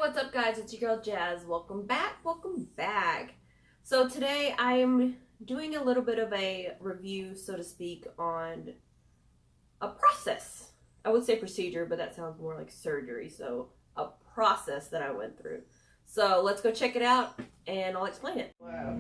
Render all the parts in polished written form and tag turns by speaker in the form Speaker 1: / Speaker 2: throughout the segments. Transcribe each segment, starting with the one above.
Speaker 1: what's up guys? It's your girl Jazz. Welcome back. So today I'm doing a little bit of a review, so to speak, on a process. I would say procedure, but that sounds more like surgery. So a process that I went through. So let's go check it out and I'll explain it. Wow.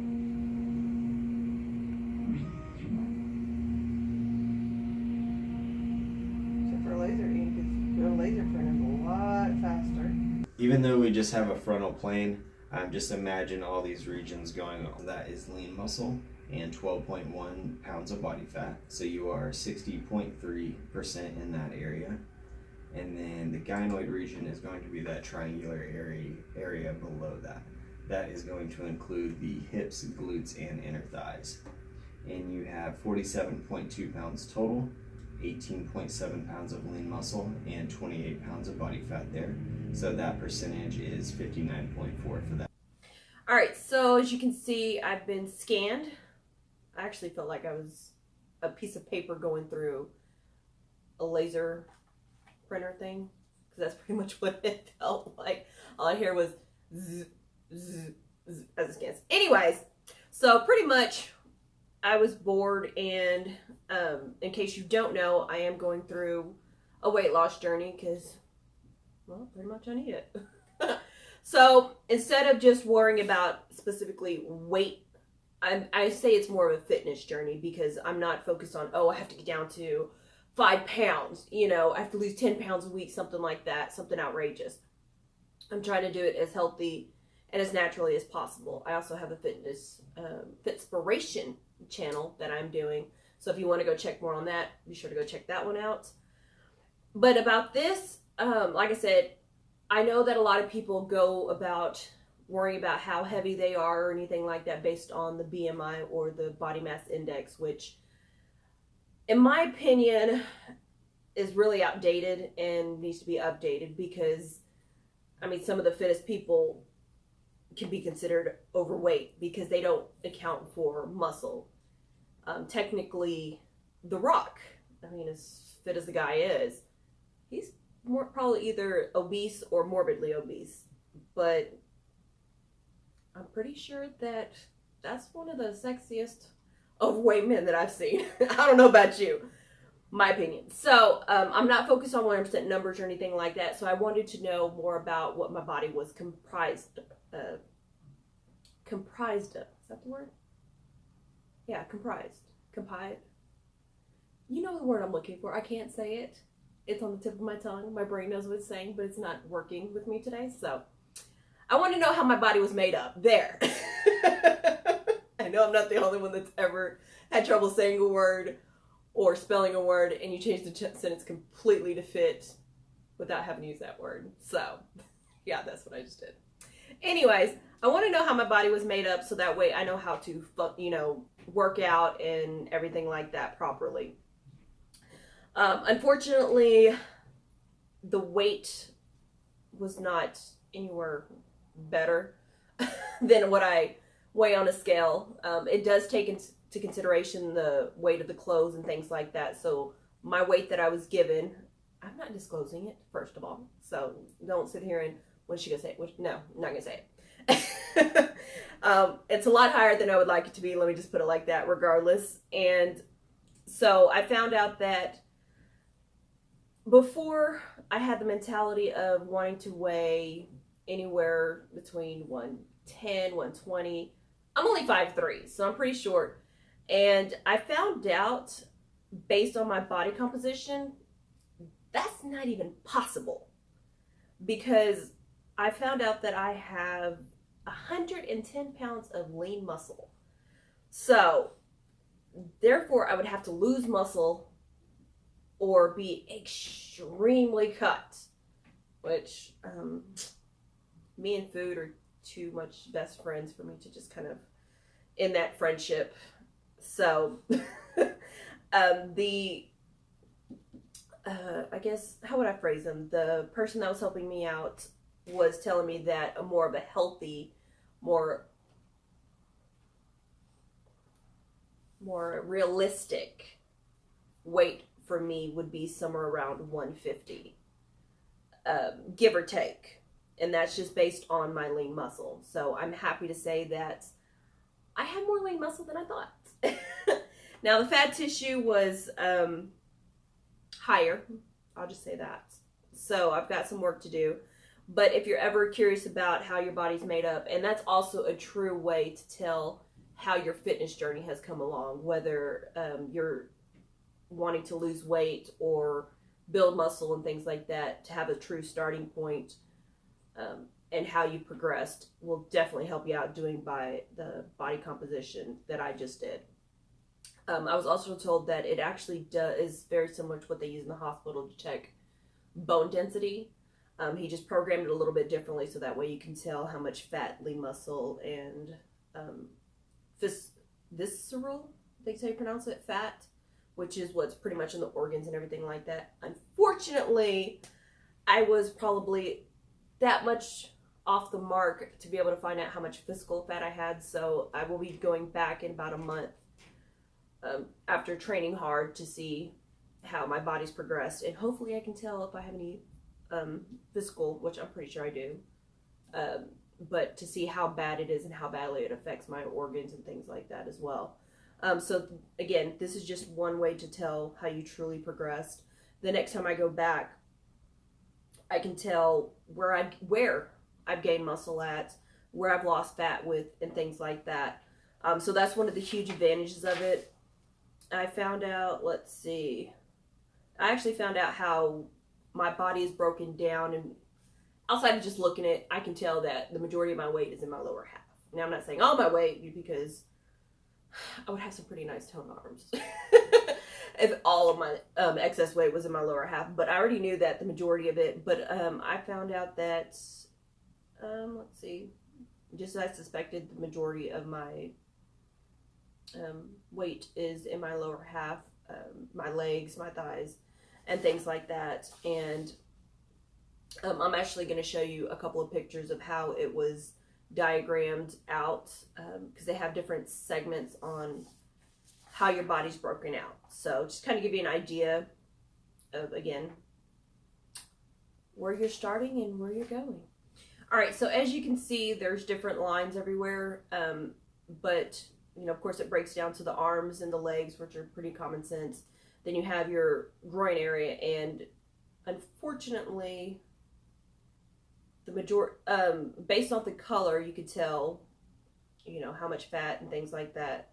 Speaker 1: Except for laser ink, it's doing laser printing a lot faster.
Speaker 2: Even though we just have a frontal plane, just imagine all these regions going on. That is lean muscle and 12.1 pounds of body fat. So you are 60.3% in that area. And then the gynoid region is going to be that triangular area below that. That is going to include the hips, glutes, and inner thighs. And you have 47.2 pounds total, 18.7 pounds of lean muscle, and 28 pounds of body fat there. So that percentage is 59.4 for that.
Speaker 1: All right, so as you can see, I've been scanned. I actually felt like I was a piece of paper going through a laser printer thing, because that's pretty much what it felt like. All I hear was zzz, zzz, zzz, as it scans. Anyways, so pretty much I was bored, and in case you don't know, I am going through a weight loss journey because, well, pretty much I need it. So instead of just worrying about specifically weight, I say it's more of a fitness journey, because I'm not focused on, oh, I have to get down to 5 pounds, you know, I have to lose 10 pounds a week, something like that, something outrageous. I'm trying to do it as healthy and as naturally as possible. I also have a fitness, Fitspiration channel that I'm doing. So if you want to go check more on that, be sure to go check that one out. But about this, like I said, I know that a lot of people go about worrying about how heavy they are or anything like that based on the BMI or the body mass index, which in my opinion is really outdated and needs to be updated, because I mean, some of the fittest people can be considered overweight because they don't account for muscle. Technically, The Rock, I mean, as fit as the guy is, he's more probably either obese or morbidly obese, but I'm pretty sure that that's one of the sexiest overweight men that I've seen. I don't know about you, my opinion. So I'm not focused on 100% numbers or anything like that. So I wanted to know more about what my body was comprised of. Is that the word? Yeah, comprised. You know the word I'm looking for. I can't say it. It's on the tip of my tongue. My brain knows what it's saying, but it's not working with me today. So I want to know how my body was made up. There. I know I'm not the only one that's ever had trouble saying a word or spelling a word, and you change the sentence completely to fit without having to use that word. So yeah, that's what I just did. Anyways, I want to know how my body was made up, so that way I know how to, you know, work out and everything like that properly. Unfortunately, the weight was not anywhere better than what I weigh on a scale. It does take into consideration the weight of the clothes and things like that. So my weight that I was given, I'm not disclosing it, first of all. So don't sit here and, what's she gonna say? No, I'm not gonna say it. It's a lot higher than I would like it to be. Let me just put it like that, regardless. And so I found out that before, I had the mentality of wanting to weigh anywhere between 110, 120. I'm only 5'3", so I'm pretty short. And I found out, based on my body composition, that's not even possible. Because I found out that I have 110 pounds of lean muscle. So, therefore, I would have to lose muscle or be extremely cut, which me and food are too much best friends for me to just kind of end that friendship. So I guess, how would I phrase them? The person that was helping me out was telling me that a more of a healthy, more realistic weight for me would be somewhere around 150, give or take. And that's just based on my lean muscle. So I'm happy to say that I have more lean muscle than I thought. Now the fat tissue was higher. I'll just say that. So I've got some work to do. But if you're ever curious about how your body's made up, and that's also a true way to tell how your fitness journey has come along, whether you're wanting to lose weight or build muscle and things like that, to have a true starting point and how you progressed will definitely help you out doing by the body composition that I just did. I was also told that it actually is very similar to what they use in the hospital to check bone density. He just programmed it a little bit differently so that way you can tell how much fat, lean muscle, and visceral, I think is how you pronounce it, fat, which is what's pretty much in the organs and everything like that. Unfortunately, I was probably that much off the mark to be able to find out how much visceral fat I had, so I will be going back in about a month after training hard to see how my body's progressed, and hopefully I can tell if I have any visceral, which I'm pretty sure I do, but to see how bad it is and how badly it affects my organs and things like that as well. So again, this is just one way to tell how you truly progressed. The next time I go back, I can tell where I've gained muscle at, where I've lost fat with, and things like that. So that's one of the huge advantages of it. I found out, let's see, I actually found out how my body is broken down, and outside of just looking at it, I can tell that the majority of my weight is in my lower half. Now, I'm not saying all my weight, because I would have some pretty nice toned arms if all of my excess weight was in my lower half, but I already knew that the majority of it. But I found out that, let's see, just as I suspected, the majority of my weight is in my lower half, my legs, my thighs, and things like that. And I'm actually going to show you a couple of pictures of how it was diagrammed out, because they have different segments on how your body's broken out. So just kind of give you an idea of, again, where you're starting and where you're going. All right, so as you can see, there's different lines everywhere, but you know, of course, it breaks down to the arms and the legs, which are pretty common sense. Then you have your groin area, and unfortunately, the majority, based off the color, you could tell, you know, how much fat and things like that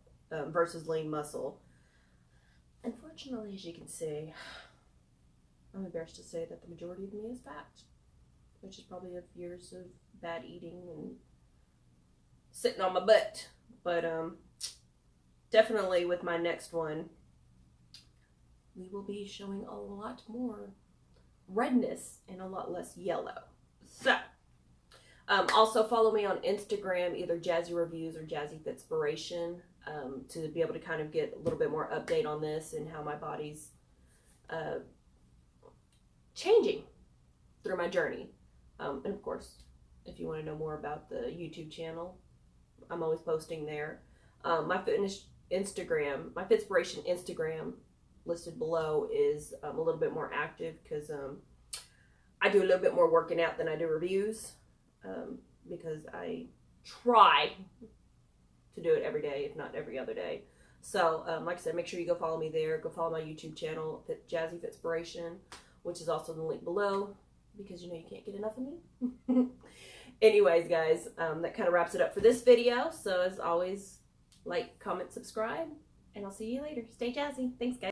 Speaker 1: versus lean muscle. Unfortunately, as you can see, I'm embarrassed to say that the majority of me is fat, which is probably of years of bad eating and sitting on my butt. But definitely with my next one, we will be showing a lot more redness and a lot less yellow. So, also follow me on Instagram, either Jazzy Reviewz or Jazzy Fitspiration, to be able to kind of get a little bit more update on this and how my body's changing through my journey. And of course, if you want to know more about the YouTube channel, I'm always posting there. My fitness Instagram, my Fitspiration Instagram, listed below, is a little bit more active because I do a little bit more working out than I do reviews, because I try to do it every day, if not every other day. So like I said, make sure you go follow me there. Go follow my YouTube channel, Jazzy Fitspiration, which is also in the link below, because you know you can't get enough of me. Anyways, guys, that kind of wraps it up for this video. So as always, like, comment, subscribe, and I'll see you later. Stay jazzy. Thanks, guys.